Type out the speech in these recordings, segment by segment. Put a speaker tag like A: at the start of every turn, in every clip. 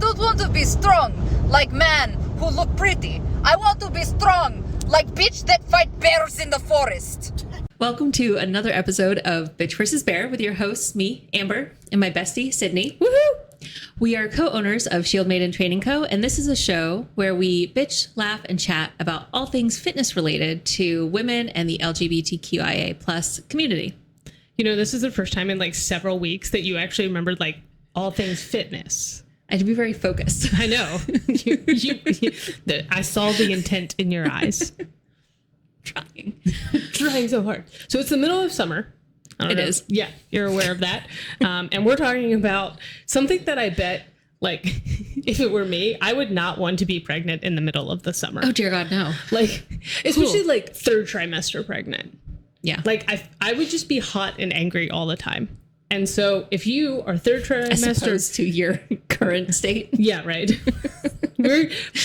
A: don't want to be strong like man who look pretty. I want to be strong like bitch that fight bears in the forest.
B: Welcome to another episode of Bitch vs. Bear with your hosts, me, Amber, and my bestie, Sydney. Woohoo! We are co-owners of Shield Maiden Training Co., and this is a show where we bitch, laugh, and chat about all things fitness related to women and the LGBTQIA plus community.
C: You know, this is the first time in like several weeks that you actually remembered like all things fitness.
B: I had to be very focused.
C: I know. I saw the intent in your eyes. Trying so hard. So it's the middle of summer.
B: It is.
C: Yeah, you're aware of that. And we're talking about something that I bet, like, if it were me, I would not want to be pregnant in the middle of the summer.
B: Oh, dear God, no.
C: Like, especially like third trimester pregnant.
B: Yeah.
C: Like, I would just be hot and angry all the time. And so if you are third trimester...
B: As opposed to your current state.
C: Yeah, right.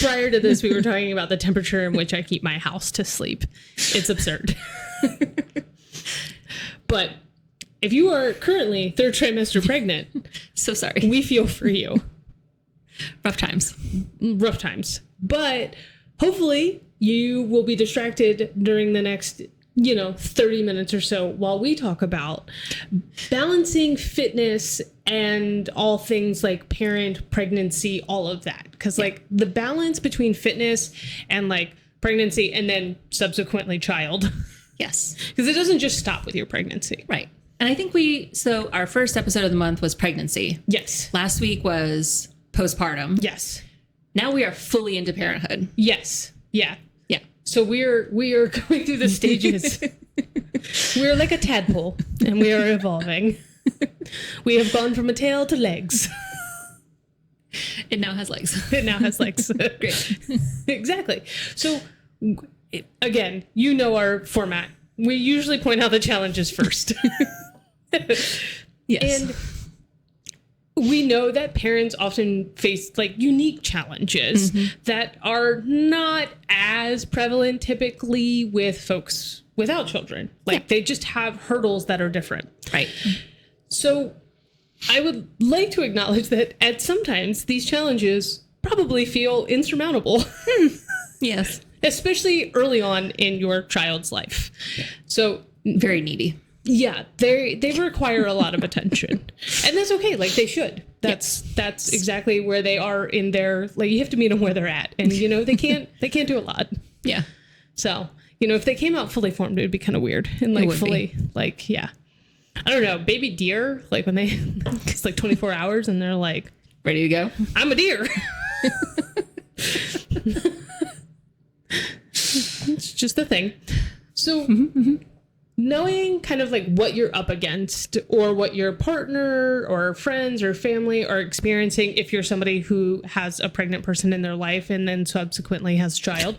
C: Prior to this, we were talking about the temperature in which I keep my house to sleep. It's absurd. But if you are currently third trimester pregnant...
B: So sorry.
C: We feel for you.
B: Rough times.
C: Rough times. But hopefully you will be distracted during the next... 30 minutes or so while we talk about balancing fitness and all things like parent, pregnancy, all of that. Because like the balance between fitness and like pregnancy and then subsequently child.
B: Yes.
C: Because it doesn't just stop with your pregnancy.
B: Right. And I think so our first episode of the month was pregnancy.
C: Yes.
B: Last week was postpartum.
C: Yes.
B: Now we are fully into parenthood.
C: Yes. Yeah.
B: Yeah.
C: So we are going through the stages. We're like a tadpole and we are evolving. We have gone from a tail to legs.
B: It now has legs.
C: It now has legs.
B: Great.
C: Exactly. So again, you know our format. We usually point out the challenges first.
B: Yes.
C: And we know that parents often face like unique challenges that are not as prevalent typically with folks without children. Like they just have hurdles that are different.
B: Right.
C: So I would like to acknowledge that at sometimes these challenges probably feel insurmountable.
B: Yes.
C: Especially early on in your child's life. So
B: very needy.
C: Yeah, they require a lot of attention. And that's okay. Like they should. That's exactly where they are in their, like you have to meet them where they're at. And they can't do a lot.
B: Yeah.
C: So, if they came out fully formed, it would be kind of weird. And like fully like, yeah. I don't know, baby deer, like when it's like 24 hours and they're like
B: ready to go.
C: I'm a deer. It's just the thing. So knowing kind of like what you're up against or what your partner or friends or family are experiencing if you're somebody who has a pregnant person in their life and then subsequently has a child,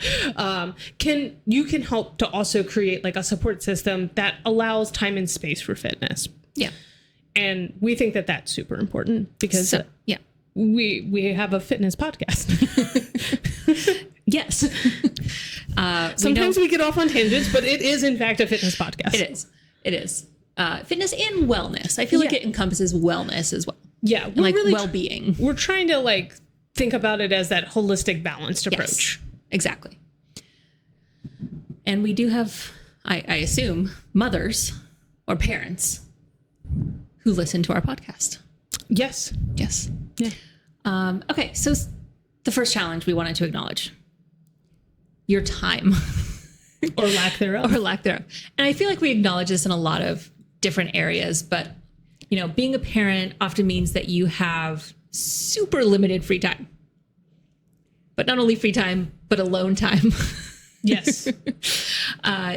C: can help to also create like a support system that allows time and space for fitness. Yeah. And we think that that's super important because we have a fitness podcast.
B: Yes.
C: Sometimes we get off on tangents, but it is in fact a fitness podcast.
B: It is. Fitness and wellness. I feel like it encompasses wellness as well.
C: Yeah.
B: And like really well-being.
C: We're trying to like think about it as that holistic balanced approach.
B: Yes, exactly. And we do have, I assume, mothers or parents who listen to our podcast.
C: Yes.
B: Yes.
C: Yeah.
B: Okay. So the first challenge we wanted to acknowledge. Your time.
C: Or lack thereof.
B: And I feel like we acknowledge this in a lot of different areas, but, being a parent often means that you have super limited free time. But not only free time, but alone time.
C: Yes.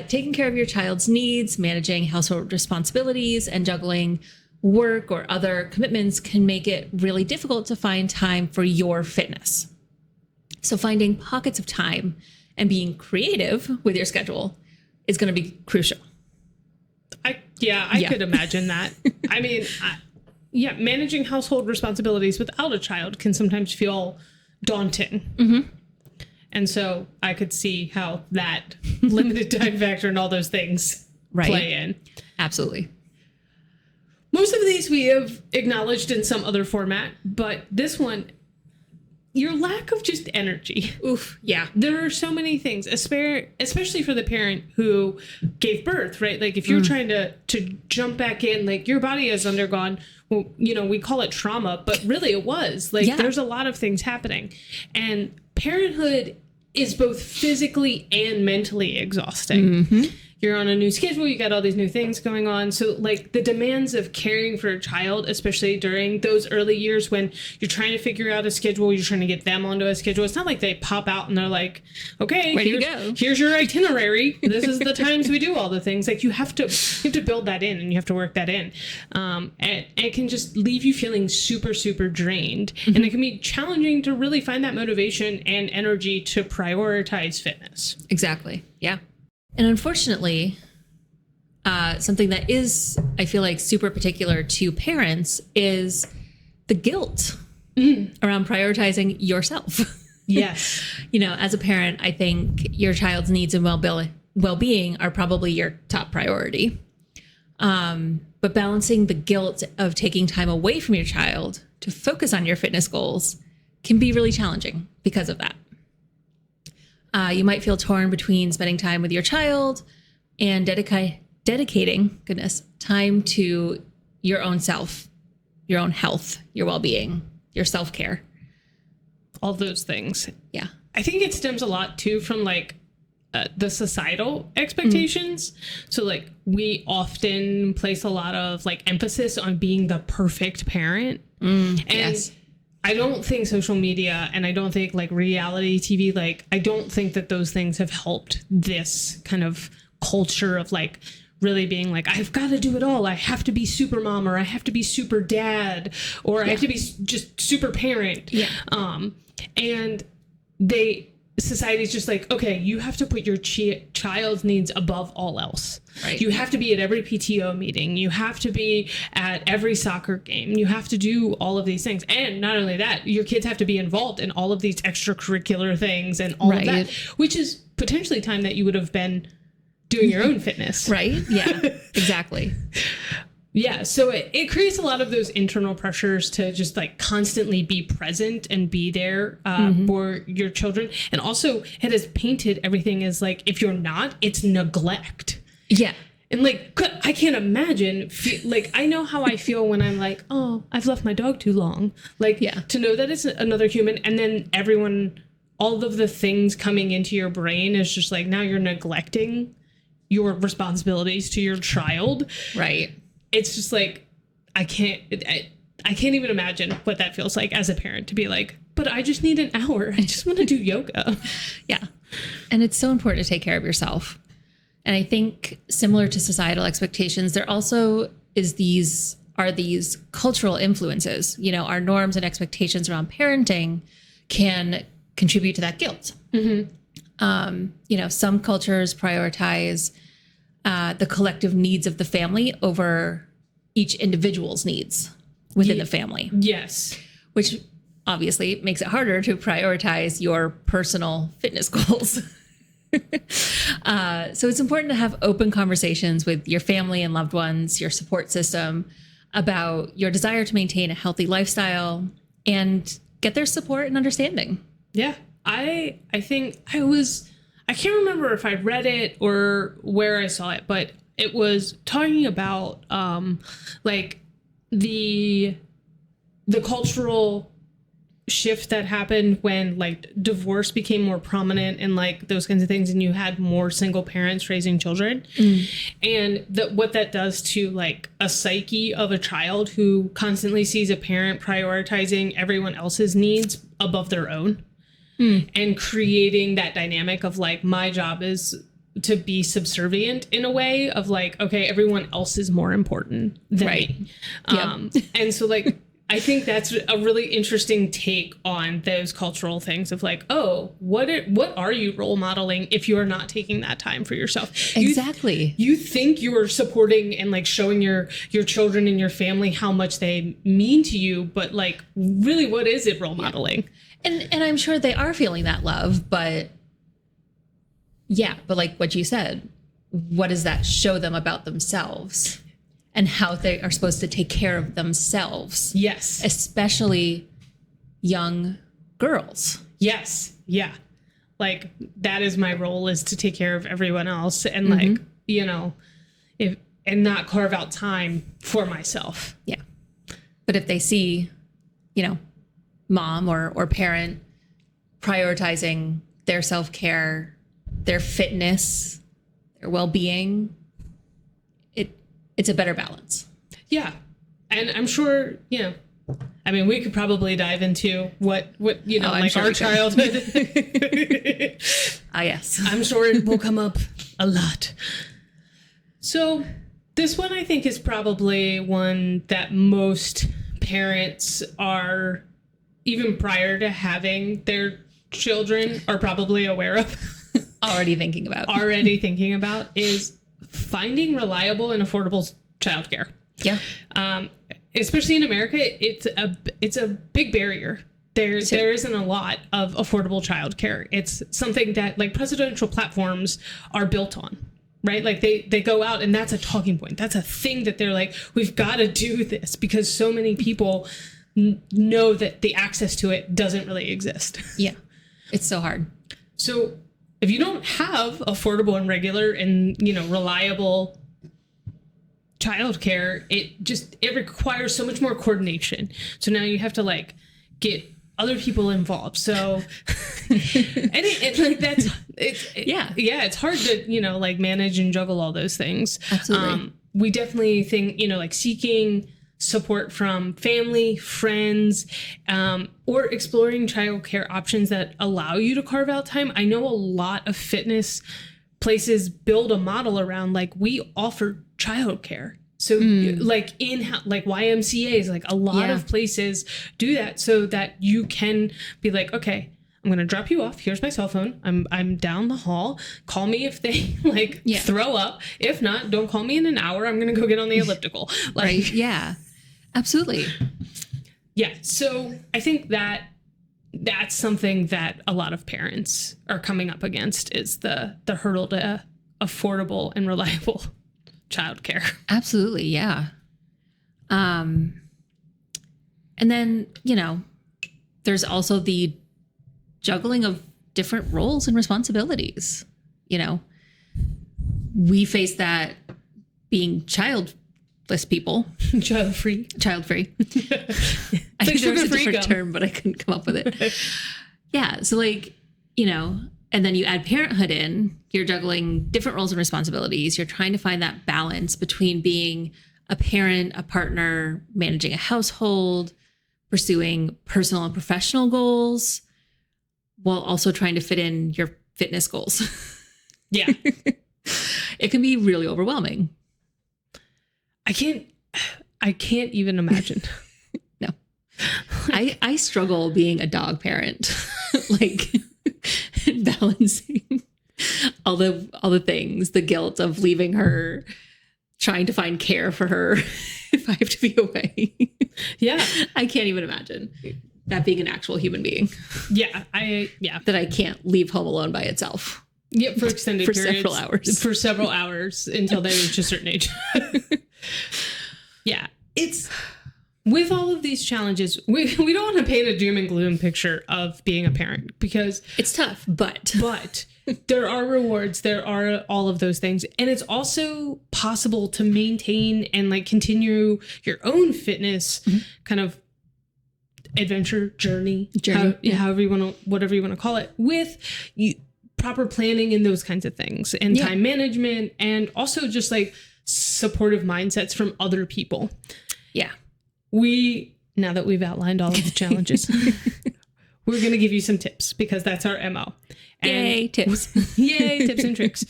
B: Taking care of your child's needs, managing household responsibilities, and juggling work or other commitments can make it really difficult to find time for your fitness. So finding pockets of time and being creative with your schedule is going to be crucial.
C: I could imagine that. I mean, managing household responsibilities without a child can sometimes feel daunting. Mm-hmm. And so I could see how that limited time factor and all those things play in.
B: Absolutely.
C: Most of these we have acknowledged in some other format, but this one your lack of just energy.
B: Oof. Yeah.
C: There are so many things, especially for the parent who gave birth, right? Like if you're trying to jump back in, like your body has undergone, well, you know, we call it trauma, but really it was like, there's a lot of things happening, and parenthood is both physically and mentally exhausting. Mm-hmm. You're on a new schedule, you got all these new things going on. So like the demands of caring for a child, especially during those early years when you're trying to figure out a schedule, you're trying to get them onto a schedule. It's not like they pop out and they're like, okay, here's your itinerary. This is the times we do all the things. Like you have to build that in, and you have to work that in. And it can just leave you feeling super, super drained. Mm-hmm. And it can be challenging to really find that motivation and energy to prioritize fitness.
B: Exactly. Yeah. And unfortunately, something that is, I feel like, super particular to parents is the guilt around prioritizing yourself.
C: Yes.
B: You know, as a parent, I think your child's needs and well-being are probably your top priority. But balancing the guilt of taking time away from your child to focus on your fitness goals can be really challenging because of that. You might feel torn between spending time with your child and dedicating time to your own self, your own health, your well-being, your self-care.
C: All those things.
B: Yeah.
C: I think it stems a lot too from like the societal expectations. So like we often place a lot of like emphasis on being the perfect parent. And yes. I don't think social media and I don't think like reality TV, like I don't think that those things have helped this kind of culture of like really being like, I've got to do it all. I have to be super mom, or I have to be super dad, or I have to be just super parent. Yeah. And society's just like, okay, you have to put your child's needs above all else. Right. You have to be at every PTO meeting. You have to be at every soccer game. You have to do all of these things. And not only that, your kids have to be involved in all of these extracurricular things and all of that, which is potentially time that you would have been doing your own fitness.
B: Right. Yeah, exactly.
C: Yeah, so it creates a lot of those internal pressures to just like constantly be present and be there for your children. And also it has painted everything as like, if you're not, it's neglect.
B: Yeah.
C: And like, I can't imagine, like, I know how I feel when I'm like, oh, I've left my dog too long. Like, to know that it's another human, and then all of the things coming into your brain is just like, now you're neglecting your responsibilities to your child.
B: Right.
C: It's just like, I can't even imagine what that feels like as a parent to be like, but I just need an hour. I just want to do yoga.
B: Yeah. And it's so important to take care of yourself. And I think similar to societal expectations, there also is these cultural influences. You know, our norms and expectations around parenting can contribute to that guilt. Mm-hmm. You know, some cultures prioritize the collective needs of the family over each individual's needs within the family.
C: Yes.
B: Which obviously makes it harder to prioritize your personal fitness goals. So it's important to have open conversations with your family and loved ones, your support system, about your desire to maintain a healthy lifestyle and get their support and understanding.
C: Yeah. I think I can't remember if I read it or where I saw it, but it was talking about like the cultural shift that happened when like divorce became more prominent and like those kinds of things, and you had more single parents raising children, and what that does to like a psyche of a child who constantly sees a parent prioritizing everyone else's needs above their own. And creating that dynamic of like, my job is to be subservient in a way of like, okay, everyone else is more important than me. And so like, I think that's a really interesting take on those cultural things of like, oh, what are you role modeling if you are not taking that time for yourself?
B: Exactly.
C: You think you're supporting and like showing your children and your family how much they mean to you, but like, really, what is it role modeling?
B: And I'm sure they are feeling that love, but like what you said, what does that show them about themselves and how they are supposed to take care of themselves?
C: Yes.
B: Especially young girls.
C: Yes. Yeah. Like that is my role, is to take care of everyone else and like, you know, and not carve out time for myself.
B: Yeah. But if they see, you know, mom or parent prioritizing their self-care, their fitness, their well-being, it's a better balance.
C: Yeah. And I'm sure, you know, I mean, we could probably dive into what you know, like
B: sure
C: our childhood.
B: Yes.
C: I'm sure it will come up a lot. So this one, I think, is probably one that most parents are, even prior to having their children, are probably aware of.
B: Already thinking about is finding reliable and affordable childcare. Yeah.
C: Especially in America, it's a big barrier. There isn't a lot of affordable childcare. It's something that like presidential platforms are built on, right? Like they go out and that's a talking point. That's a thing that they're like, we've got to do this because so many people know that the access to it doesn't really exist.
B: Yeah. It's so hard.
C: So if you don't have affordable and regular and, you know, reliable childcare, it requires so much more coordination. So now you have to like get other people involved. So it's hard to, you know, like manage and juggle all those things.
B: Absolutely.
C: We definitely think, you know, like seeking support from family, friends, or exploring childcare options that allow you to carve out time. I know a lot of fitness places build a model around like we offer childcare. So like like YMCAs, like a lot of places do that so that you can be like, okay, I'm going to drop you off. Here's my cell phone. I'm down the hall. Call me if they like throw up. If not, don't call me in an hour. I'm going to go get on the elliptical. Like,
B: right. Yeah, absolutely.
C: Yeah. So I think that's something that a lot of parents are coming up against, is the hurdle to affordable and reliable childcare.
B: Absolutely. Yeah. And then, you know, there's also the juggling of different roles and responsibilities. You know, we face that being childless people.
C: Child free.
B: I think there was a different term, but I couldn't come up with it. Yeah. So like, you know, and then you add parenthood in, you're juggling different roles and responsibilities. You're trying to find that balance between being a parent, a partner, managing a household, pursuing personal and professional goals, while also trying to fit in your fitness goals.
C: Yeah.
B: It can be really overwhelming.
C: I can't even imagine.
B: No. I struggle being a dog parent. Like balancing all the things, the guilt of leaving her, trying to find care for her if I have to be away.
C: Yeah.
B: I can't even imagine that being an actual human being.
C: Yeah.
B: That I can't leave home alone by itself.
C: Yeah, for extended periods.
B: Several hours.
C: For several hours until they reach a certain age. Yeah. It's with all of these challenges, we don't want to paint a doom and gloom picture of being a parent, because
B: it's tough, but
C: there are rewards, there are all of those things. And it's also possible to maintain and like continue your own fitness kind of adventure journey. However you want to, whatever you want to call it, with proper planning and those kinds of things, and time management, and also just like supportive mindsets from other people. Yeah. Now that we've outlined all of the challenges, we're going to give you some tips, because that's our MO.
B: Yay, tips.
C: Yay, tips and tricks.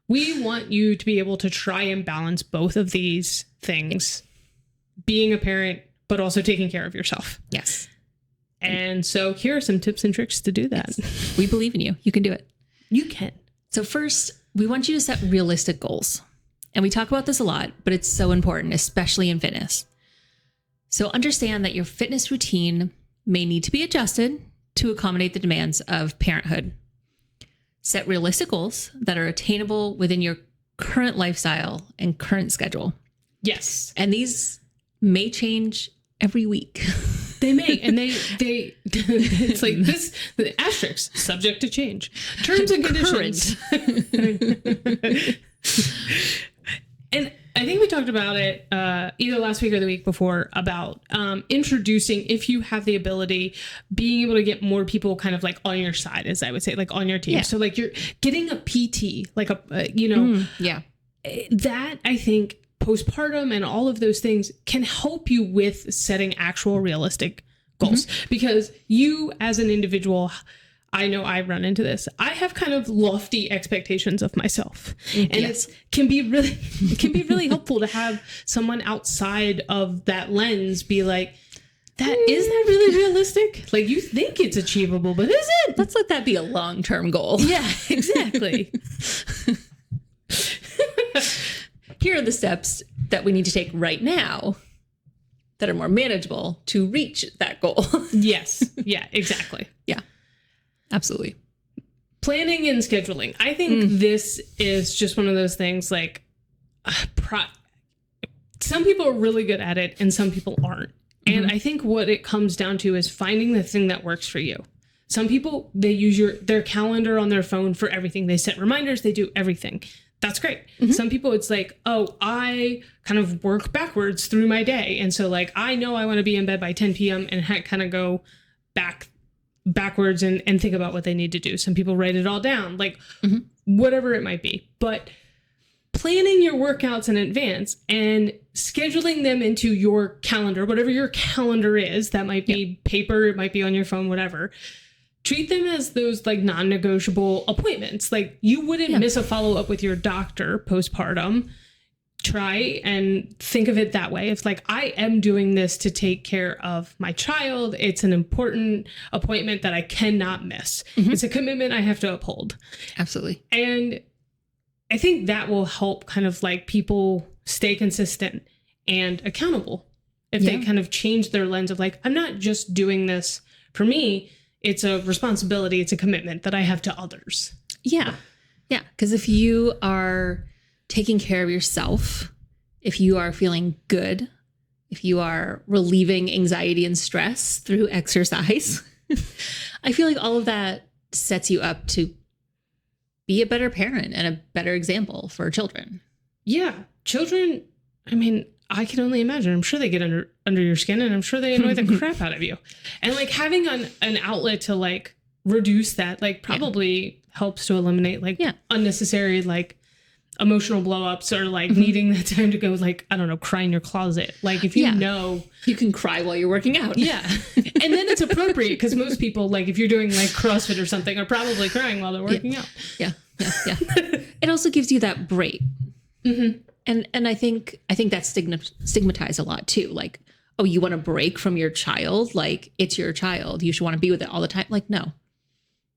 C: We want you to be able to try and balance both of these things, being a parent, but also taking care of yourself.
B: Yes.
C: And so here are some tips and tricks to do that.
B: Yes. We believe in you. You can do it.
C: You can.
B: So first, we want you to set realistic goals. And we talk about this a lot, but it's so important, especially in fitness. So understand that your fitness routine may need to be adjusted to accommodate the demands of parenthood. Set realistic goals that are attainable within your current lifestyle and current schedule.
C: Yes.
B: And these may change every week.
C: They may, and they it's like this, the asterisk, subject to change, terms and conditions. And I think we talked about it either last week or the week before about introducing, if you have the ability, being able to get more people kind of like on your side, as I would say, like on your team. Yeah. So like you're getting a PT, like that I think postpartum and all of those things can help you with setting actual realistic goals, because you as an individual, I know I run into this. I have kind of lofty expectations of myself, and it can be really helpful to have someone outside of that lens be like, is that really realistic? Like, you think it's achievable, but is it?
B: Let's let that be a long-term goal.
C: Yeah, exactly.
B: Here are the steps that we need to take right now that are more manageable to reach that goal.
C: Yes. Yeah, exactly.
B: Yeah. Absolutely.
C: Planning and scheduling. I think this is just one of those things like some people are really good at it and some people aren't. And I think what it comes down to is finding the thing that works for you. Some people, they use their calendar on their phone for everything. They set reminders, they do everything. That's great. Some people, it's like, oh, I kind of work backwards through my day. And so like, I know I want to be in bed by 10 p.m. and kind of go backwards and think about what they need to do. Some people write it all down, like whatever it might be. But planning your workouts in advance and scheduling them into your calendar, whatever your calendar is, that might be paper, it might be on your phone, whatever. Treat them as those like non-negotiable appointments. Like you wouldn't miss a follow-up with your doctor postpartum. Try and think of it that way. It's like, I am doing this to take care of my child. It's an important appointment that I cannot miss. It's a commitment I have to uphold.
B: Absolutely.
C: And I think that will help kind of like people stay consistent and accountable if they kind of change their lens of like, I'm not just doing this for me. It's a responsibility. It's a commitment that I have to others.
B: Yeah. Yeah. Because if you are taking care of yourself, if you are feeling good, if you are relieving anxiety and stress through exercise, I feel like all of that sets you up to be a better parent and a better example for children.
C: Yeah. Children, I mean, I can only imagine. I'm sure they get under your skin, and I'm sure they annoy the crap out of you. And like having an outlet to like reduce that, like probably helps to eliminate like unnecessary like emotional blow-ups or like needing that time to go like, I don't know, cry in your closet. Like if you know
B: you can cry while you're working out.
C: Yeah. And then it's appropriate because most people, like if you're doing like CrossFit or something, are probably crying while they're working out.
B: Yeah. Yeah. It also gives you that break. And I think that's stigmatized a lot too. Like, oh, you want a break from your child? Like, it's your child. You should want to be with it all the time. Like, no.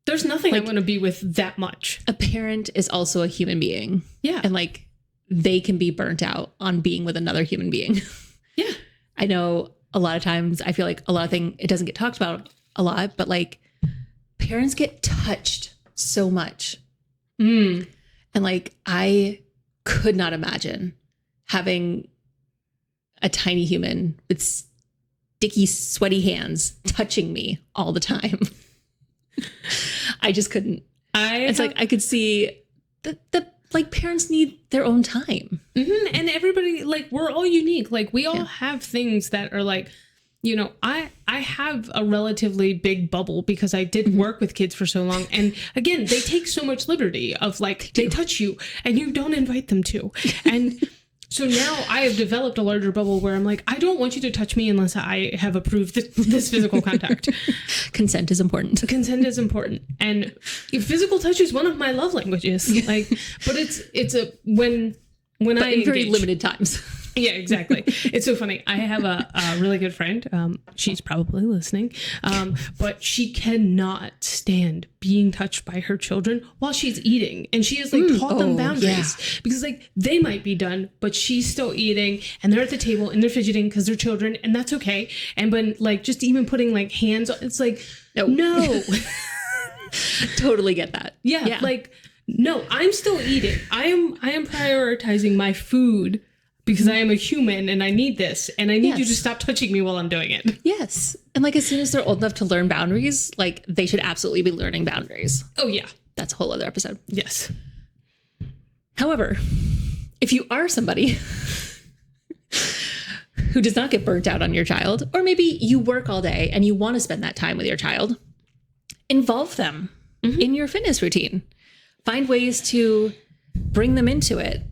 C: There's nothing like, I want to be with that much.
B: A parent is also a human being.
C: Yeah.
B: And like, they can be burnt out on being with another human being.
C: Yeah.
B: I know a lot of times I feel like a lot of things, it doesn't get talked about a lot, but like parents get touched so much. And like, I could not imagine having a tiny human with sticky, sweaty hands touching me all the time. I just couldn't. It's like I could see that like parents need their own time.
C: And everybody, like, we're all unique. Like we all have things that are like, you know, I have a relatively big bubble because I did work with kids for so long. And again, they take so much liberty of like, they touch you and you don't invite them to. And so now I have developed a larger bubble where I'm like, I don't want you to touch me unless I have approved this physical contact.
B: Consent is important.
C: Consent is important. And physical touch is one of my love languages. Like, but it's when
B: but
C: I
B: in very
C: engage,
B: limited times.
C: Yeah, exactly. It's so funny. I have a really good friend. She's probably listening. But she cannot stand being touched by her children while she's eating. And she has like taught them boundaries because like they might be done, but she's still eating and they're at the table and they're fidgeting because they're children and that's okay. And when like just even putting like hands on, it's like, no.
B: Totally get that.
C: Yeah. Like, no, I'm still eating. I am prioritizing my food because I am a human and I need this and I need you to
B: Yes.
C: stop touching me while I'm doing it.
B: Yes. And like as soon as they're old enough to learn boundaries, like they should absolutely be learning boundaries.
C: Oh, yeah.
B: That's a whole other episode.
C: Yes.
B: However, if you are somebody who does not get burnt out on your child, or maybe you work all day and you want to spend that time with your child, involve them in your fitness routine. Find ways to bring them into it.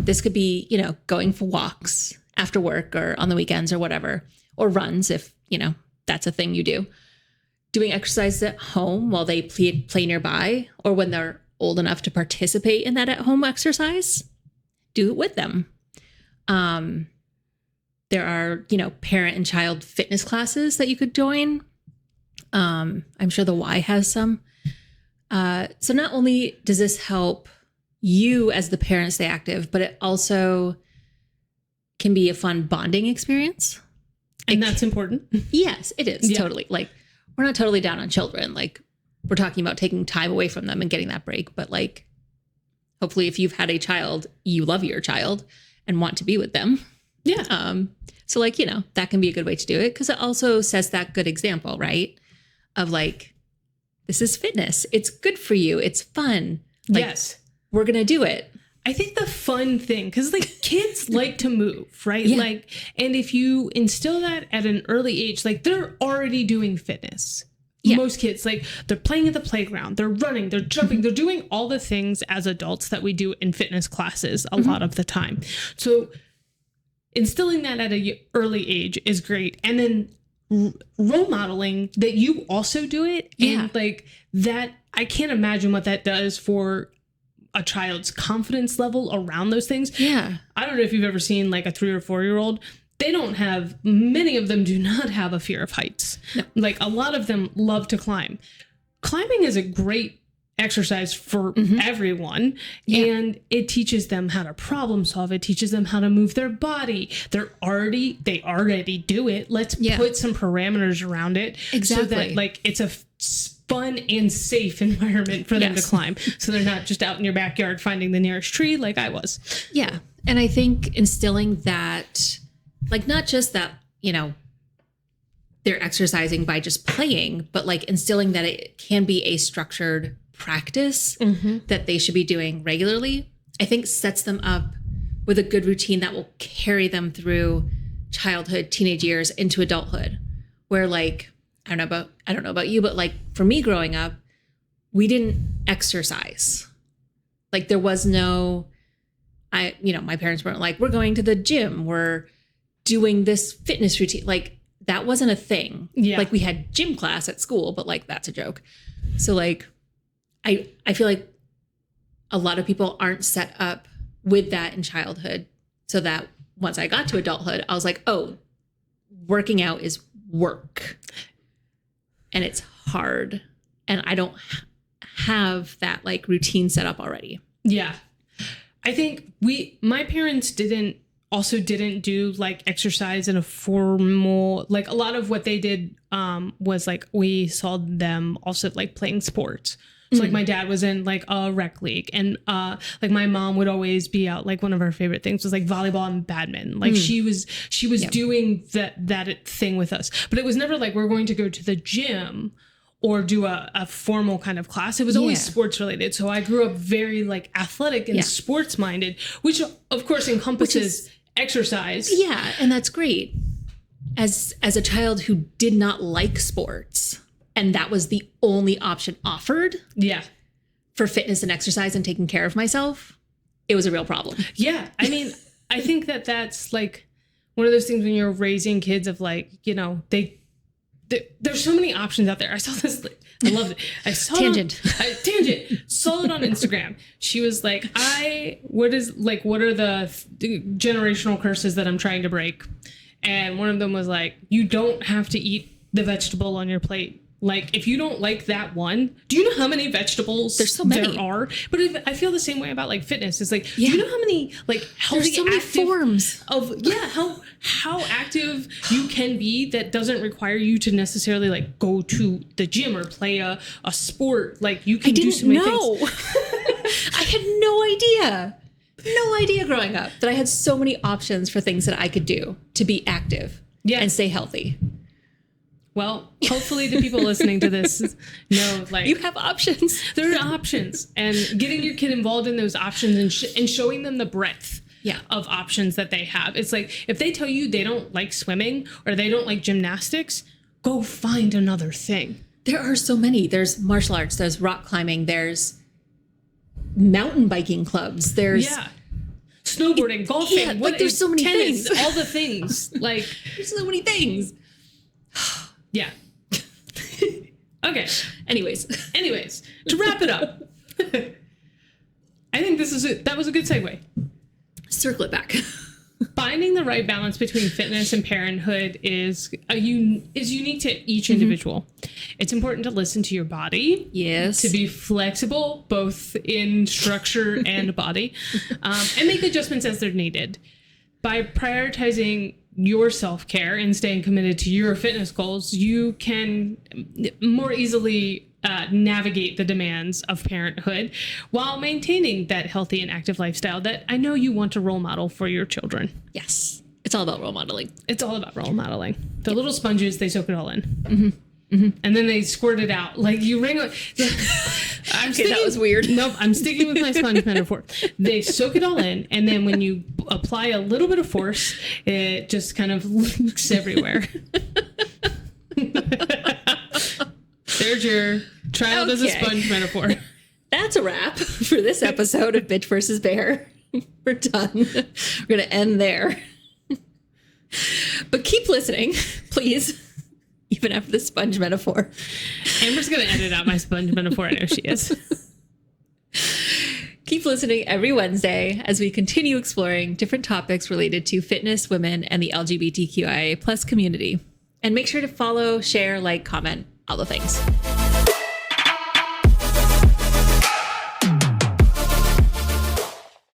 B: This could be, going for walks after work or on the weekends or whatever, or runs if, that's a thing you do. Doing exercises at home while they play nearby, or when they're old enough to participate in that at-home exercise, do it with them. There are, parent and child fitness classes that you could join. I'm sure the Y has some. So not only does this help you as the parent stay active, but it also can be a fun bonding experience.
C: And that's important.
B: Yes, it is.
C: Yeah.
B: Totally. Like, we're not totally down on children. Like, we're talking about taking time away from them and getting that break. But like, hopefully if you've had a child, you love your child and want to be with them.
C: Yeah.
B: So like, that can be a good way to do it, because it also sets that good example, right? Of like, this is fitness. It's good for you. It's fun. Like,
C: yes.
B: We're going to do it.
C: I think the fun thing, because like kids like to move, right?
B: Yeah.
C: Like, and if you instill that at an early age, like they're already doing fitness.
B: Yeah.
C: Most kids, like they're playing at the playground, they're running, they're jumping, they're doing all the things as adults that we do in fitness classes a lot of the time. So instilling that at an early age is great. And then role modeling that you also do it.
B: Yeah.
C: And like that, I can't imagine what that does for a child's confidence level around those things.
B: Yeah.
C: I don't know if you've ever seen like a 3 or 4-year-old. Many of them do not have a fear of heights.
B: No.
C: Like a lot of them love to climb. Climbing is a great exercise for everyone.
B: Yeah.
C: And it teaches them how to problem solve. It teaches them how to move their body. They already do it. Let's put some parameters around it.
B: Exactly.
C: So that like it's a fun and safe environment for them to climb. So they're not just out in your backyard finding the nearest tree like I was.
B: Yeah. And I think instilling that, like, not just that, they're exercising by just playing, but like instilling that it can be a structured practice that they should be doing regularly, I think sets them up with a good routine that will carry them through childhood, teenage years into adulthood, where like, I don't know about you, but like for me growing up, we didn't exercise. Like there was no, my parents weren't like, we're going to the gym, we're doing this fitness routine. Like that wasn't a thing.
C: Yeah.
B: Like we had gym class at school, but like that's a joke. So like, I feel like a lot of people aren't set up with that in childhood, so that once I got to adulthood, I was like, oh, working out is work. And it's hard. And I don't have that like routine set up already.
C: Yeah. I think my parents didn't do like exercise in a formal, like a lot of what they did was like we saw them also like playing sports. So like my dad was in like a rec league, and like my mom would always be out. Like one of her favorite things was like volleyball and badminton. Like she was doing that thing with us, but it was never like we're going to go to the gym or do a formal kind of class. It was always sports related. So I grew up very like athletic and sports minded, which of course encompasses exercise.
B: Yeah, and that's great. As a child who did not like sports, and that was the only option offered for fitness and exercise and taking care of myself, it was a real problem.
C: Yeah. I mean, I think that that's one of those things when you're raising kids of like, there's so many options out there. I saw this, I loved it. I saw
B: Tangent.
C: Saw it on Instagram. She was like, what are the generational curses that I'm trying to break? And one of them was like, you don't have to eat the vegetable on your plate. Like, if you don't like that one, do you know how many vegetables
B: There's so many.
C: there are? But I feel the same way about like fitness. It's like, do you know how many like healthy,
B: There's so many
C: active
B: forms
C: of how active you can be that doesn't require you to necessarily like go to the gym or play a sport. Like you can do so many things.
B: I had no idea. no idea growing up that I had so many options for things that I could do to be active and stay healthy.
C: Well, hopefully the people listening to this know, like,
B: You have options.
C: there are options, and getting your kid involved in those options and showing them the breadth of options that they have. It's like, if they tell you they don't like swimming or they don't like gymnastics, go find another thing.
B: There are so many. There's martial arts, there's rock climbing, there's mountain biking clubs, there's
C: snowboarding, golfing,
B: like there's so many
C: tennis,
B: things.
C: all the things. Like,
B: there's so many things.
C: yeah. Okay.
B: Anyways,
C: to wrap it up, I think that was a good segue.
B: circle it back.
C: Finding the right balance between fitness and parenthood is unique to each individual. It's important to listen to your body.
B: Yes.
C: To be flexible, both in structure and body, and make adjustments as they're needed. By prioritizing your self-care and staying committed to your fitness goals, you can more easily navigate the demands of parenthood while maintaining that healthy and active lifestyle that I know you want to role model for your children.
B: Yes. It's all about role modeling.
C: It's all about role modeling. The little sponges, they soak it all in. And then they squirt it out. Like, you ring.
B: That was weird.
C: Nope, I'm sticking with my sponge metaphor. They soak it all in, and then when you apply a little bit of force, it just kind of leaks everywhere. There's your child as a sponge metaphor.
B: That's a wrap for this episode of Bitch versus Bear. We're done. We're going to end there. But keep listening, please, even after the sponge metaphor.
C: Amber's going to edit out my sponge metaphor. I know she is.
B: Keep listening every Wednesday as we continue exploring different topics related to fitness, women, and the LGBTQIA+ community. And make sure to follow, share, like, comment, all the things.